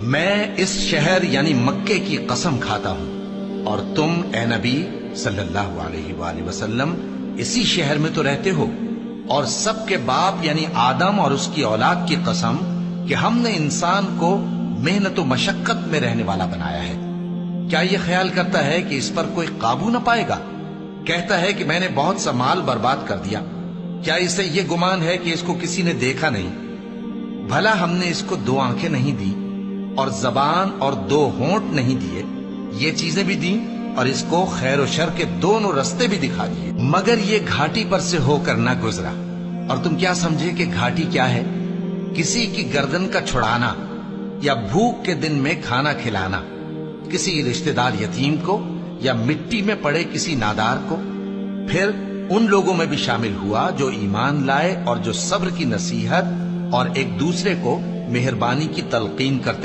میں اس شہر یعنی مکے کی قسم کھاتا ہوں اور تم اے نبی صلی اللہ علیہ وآلہ وسلم اسی شہر میں تو رہتے ہو، اور سب کے باپ یعنی آدم اور اس کی اولاد کی قسم کہ ہم نے انسان کو محنت و مشقت میں رہنے والا بنایا ہے، کیا یہ خیال کرتا ہے کہ اس پر کوئی قابو نہ پائے گا؟ کہتا ہے کہ میں نے بہت سا مال برباد کر دیا، کیا اسے یہ گمان ہے کہ اس کو کسی نے دیکھا نہیں؟ بھلا ہم نے اس کو 2 آنکھیں نہیں دی اور زبان اور 2 ہونٹ نہیں دیے؟ یہ چیزیں بھی دیں اور اس کو خیر و شر کے دونوں رستے بھی دکھا دیے، مگر یہ گھاٹی پر سے ہو کر نہ گزرا۔ اور تم کیا سمجھے کہ گھاٹی کیا ہے؟ کسی کی گردن کا چھڑانا یا بھوک کے دن میں کھانا کھلانا، کسی رشتہ دار یتیم کو یا مٹی میں پڑے کسی نادار کو۔ پھر ان لوگوں میں بھی شامل ہوا جو ایمان لائے اور جو صبر کی نصیحت اور ایک دوسرے کو مہربانی کی تلقین کرتے